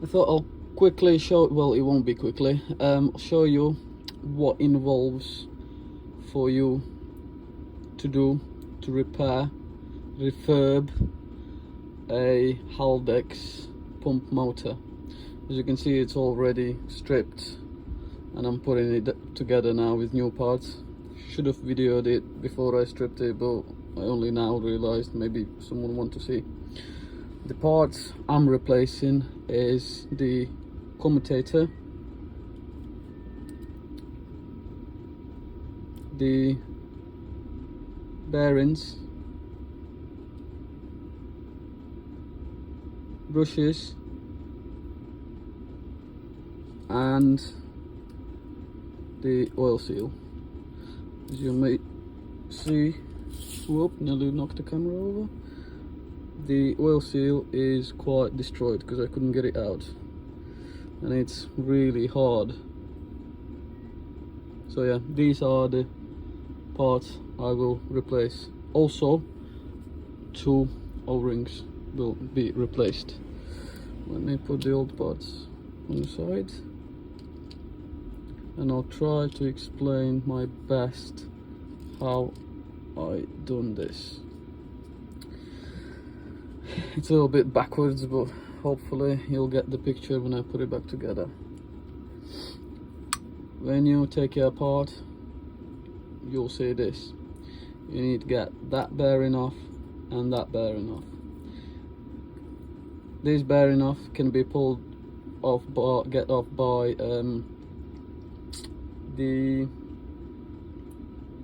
I thought I'll quickly show, well, it won't be quickly, show you what involves for you to do to repair, refurb a Haldex pump motor. As you can see, it's already stripped and I'm putting it together now with new parts. Should have videoed it before I stripped it, but I only now realized maybe someone want to see. The parts I'm replacing is the commutator, the bearings, brushes, and the oil seal. As you may see, whoop, nearly knocked the camera over. The oil seal is quite destroyed because I couldn't get it out, and it's really hard. So yeah, these are the parts I will replace. Also, 2 O-rings will be replaced. Let me put the old parts on the side, and I'll try to explain my best how I done this. It's a little bit backwards, but hopefully you'll get the picture when I put it back together. When you take it apart, you'll see this. You need to get that bearing off and that bearing off. This bearing off can be pulled off by, the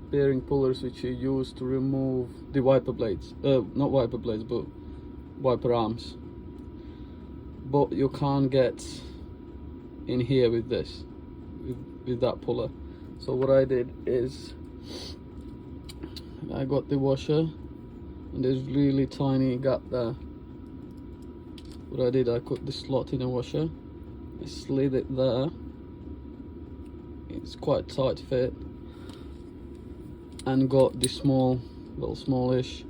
bearing pullers which you use to remove the wiper blades, not wiper blades, but wiper arms. But you can't get in here with this, with that puller. So what I did is I got the washer, and there's really tiny gap there. What I did, I cut the slot in a washer, I slid it there. It's quite tight fit, and got the small, well, smallish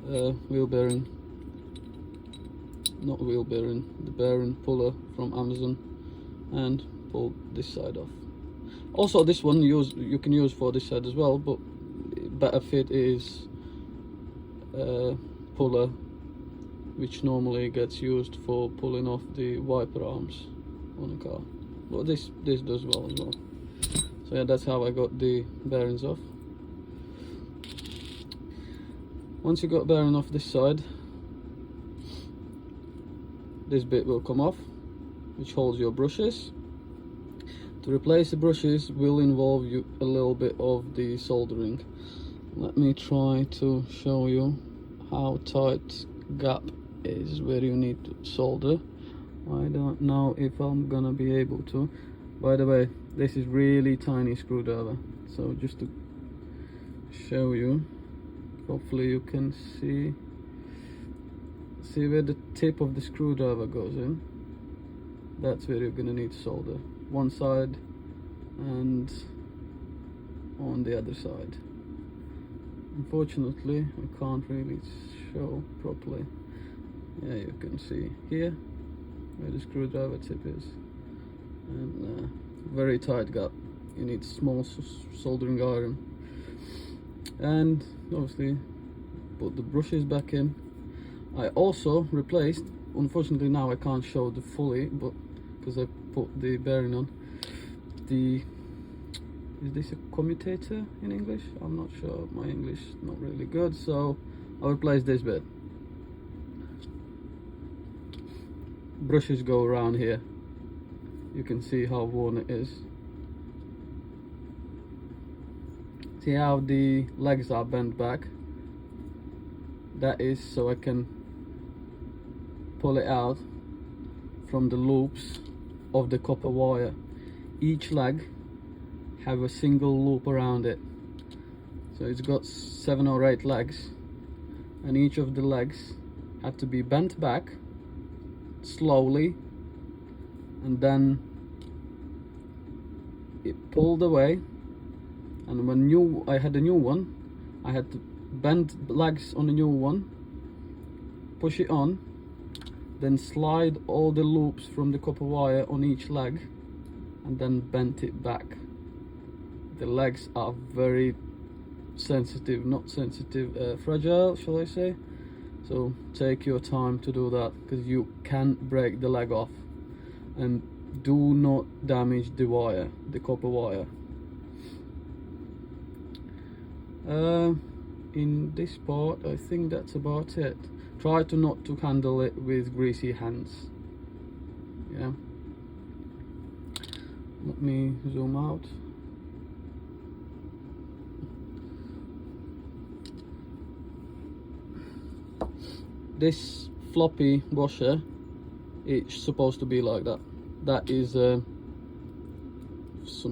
wheel bearing, not wheel bearing, the bearing puller from Amazon, and pulled this side off. Also, this one you can use for this side as well, but better fit is puller, which normally gets used for pulling off the wiper arms on a car. But this does well as well. So yeah, that's how I got the bearings off. Once you got bearing off this side, this bit will come off, which holds your brushes. To replace the brushes will involve you a little bit of the soldering. Let me try to show you how tight gap is where you need to solder. I don't know if I'm gonna be able to. By the way, this is really tiny screwdriver, so just to show you, hopefully you can see where the tip of the screwdriver goes in. That's where you're gonna need to solder, one side and on the other side. Unfortunately, I can't really show properly. Yeah, you can see here where the screwdriver tip is, and very tight gap. You need small soldering iron, and obviously put the brushes back in. I also replaced, unfortunately now I can't show the fully, but because I put the bearing on, is this a commutator in English? I'm not sure, my English is not really good, so I'll replace this bit. Brushes go around here, you can see how worn it is. See how the legs are bent back? That is so I can pull it out from the loops of the copper wire. Each leg have a single loop around it, so it's got 7 or 8 legs, and each of the legs have to be bent back slowly, and then it pulled away. And when I had a new one, I had to bend legs on the new one, push it on, then slide all the loops from the copper wire on each leg and then bend it back. The legs are very sensitive, not sensitive, fragile, shall I say. So take your time to do that, because you can break the leg off. And do not damage the wire, the copper wire. In this part, I think that's about it. Try to not to handle it with greasy hands. Yeah. Let me zoom out. This floppy washer, it's supposed to be like that. That is some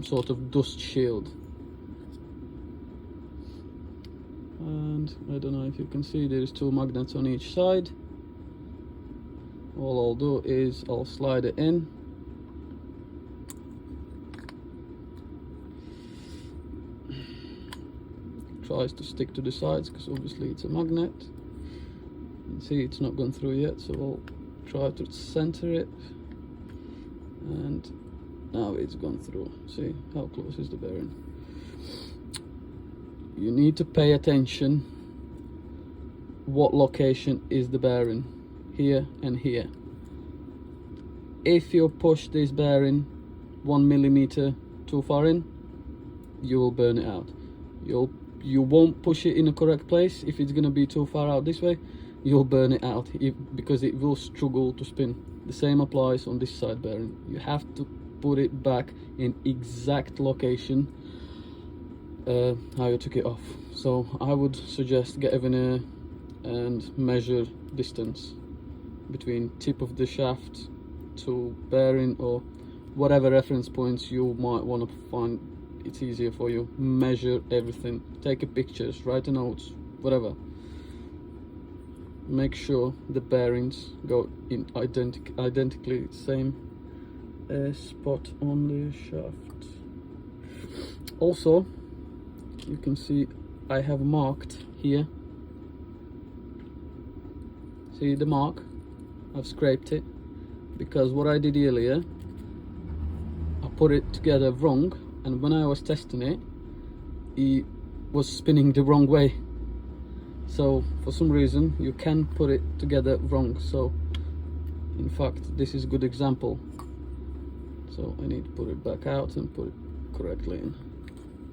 sort of dust shield. And I don't know if you can see, there's 2 magnets on each side. All I'll do is I'll slide it in. Tries to stick to the sides because obviously it's a magnet. You can see it's not gone through yet, so I'll try to center it. And now it's gone through. See how close is the bearing? You need to pay attention what location is the bearing, here and here. If you push this bearing 1 millimeter too far in, you will burn it out. You won't push it in the correct place. If it's going to be too far out this way, you'll burn it out, because it will struggle to spin. The same applies on this side bearing. You have to put it back in exact location how you took it off. So I would suggest get a veneer and measure distance between tip of the shaft to bearing, or whatever reference points you might want to find it's easier for you. Measure everything, take a pictures, write a notes, whatever. Make sure the bearings go in identically same spot on the shaft. Also, you can see I have marked here. See the mark? I've scraped it because what I did earlier, I put it together wrong, and when I was testing it, it was spinning the wrong way. So for some reason you can put it together wrong. So in fact this is a good example. So I need to put it back out and put it correctly in.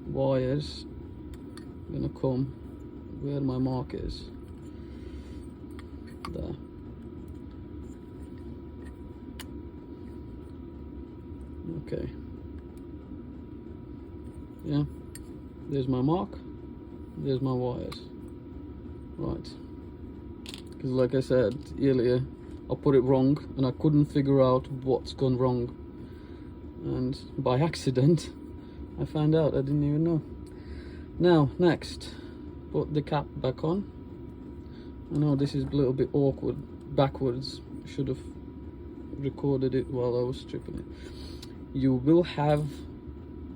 Wires gonna come where my mark is. There. Okay. Yeah. There's my mark. There's my wires. Right. Because like I said earlier, I put it wrong and I couldn't figure out what's gone wrong. And by accident, I found out. I didn't even know. Now, next, put the cap back on. I know this is a little bit awkward, backwards. I should have recorded it while I was stripping it. You will have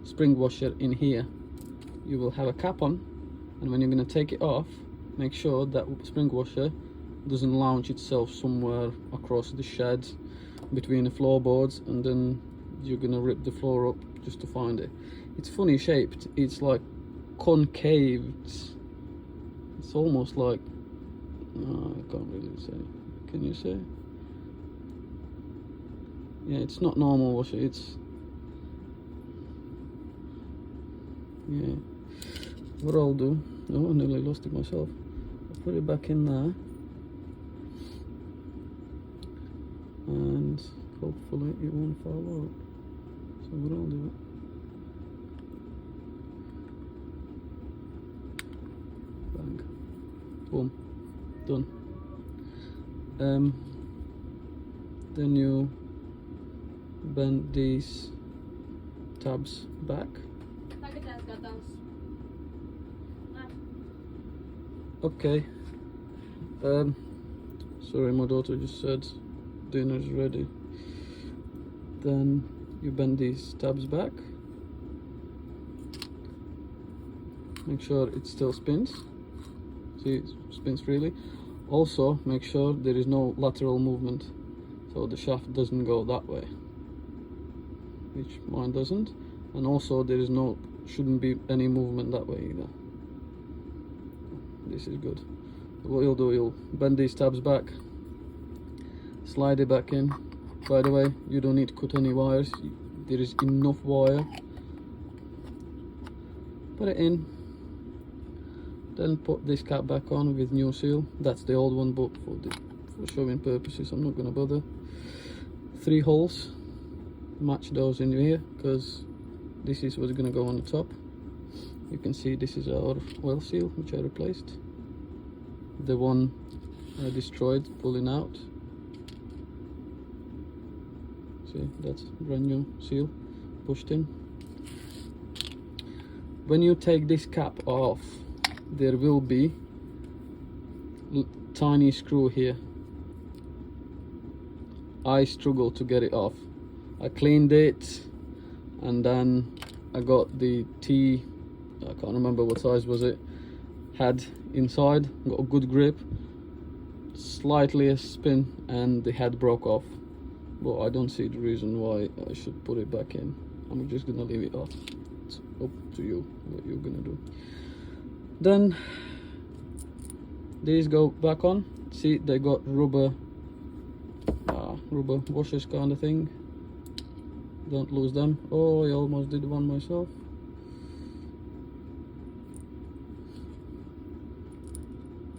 spring washer in here. You will have a cap on, and when you're going to take it off, make sure that spring washer doesn't launch itself somewhere across the shed between the floorboards, and then you're going to rip the floor up just to find it. It's funny shaped. It's like concave. It's almost like, no, I can't really say. Can you say? Yeah, it's not normal washer. It's, yeah. What I'll do, oh, I nearly lost it myself. I'll put it back in there, and hopefully it won't fall out. So what I'll do, bang, boom, done. Then you bend these tabs back. Okay. Sorry, my daughter just said dinner's ready. Then you bend these tabs back. Make sure it still spins. See, it spins freely. Also, make sure there is no lateral movement. so the shaft doesn't go that way, which mine doesn't, and also there is shouldn't be any movement that way either. This is good. What you'll do, you'll bend these tabs back, slide it back in. By the way, you don't need to cut any wires, there is enough wire. Put it in, then put this cap back on with new seal. That's the old one, but for showing purposes I'm not going to bother. 3 holes, match those in here, because this is what's going to go on the top. You can see this is our oil seal, which I replaced. The one I destroyed, pulling out. See, that's brand new seal, pushed in. When you take this cap off, there will be tiny screw here. I struggled to get it off. I cleaned it, and then I got the I can't remember what size was it, had inside, got a good grip, slightly a spin, and the head broke off. But I don't see the reason why I should put it back in. I'm just gonna leave it off. It's up to you what you're gonna do. Then these go back on. See, they got rubber washers kind of thing. Don't lose them. Oh, I almost did one myself.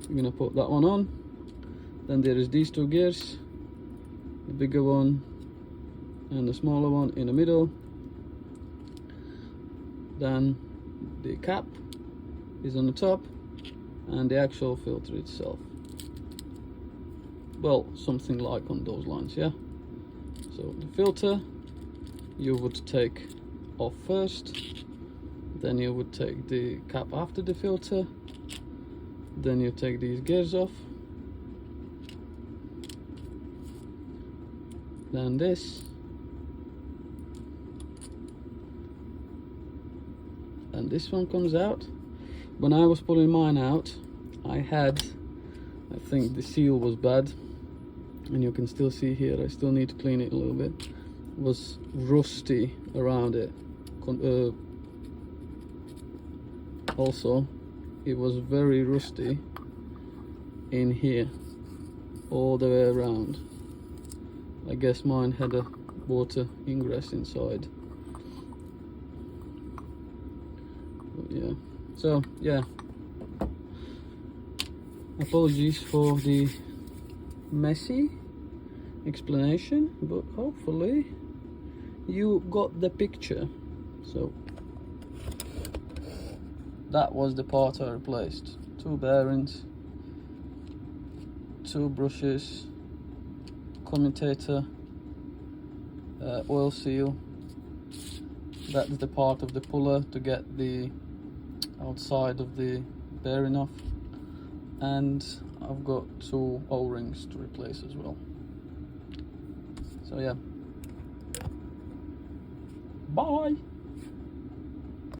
I'm gonna put that one on. Then there is these 2 gears, the bigger one and the smaller one in the middle. Then the cap is on the top, and the actual filter itself, well, something like on those lines, yeah. So the filter you would take off first, then you would take the cap after the filter, then you take these gears off, then this, and this one comes out. When I was pulling mine out, I think the seal was bad, and you can still see here, I still need to clean it a little bit. It was rusty around it. Also, it was very rusty in here, all the way around. I guess mine had a water ingress inside. But yeah, so yeah, apologies for the messy explanation, but hopefully you got the picture. So that was the part I replaced. 2 bearings, 2 brushes, commutator, oil seal. That's the part of the puller to get the outside of the bearing off, and I've got 2 O-rings to replace as well. So yeah, bye.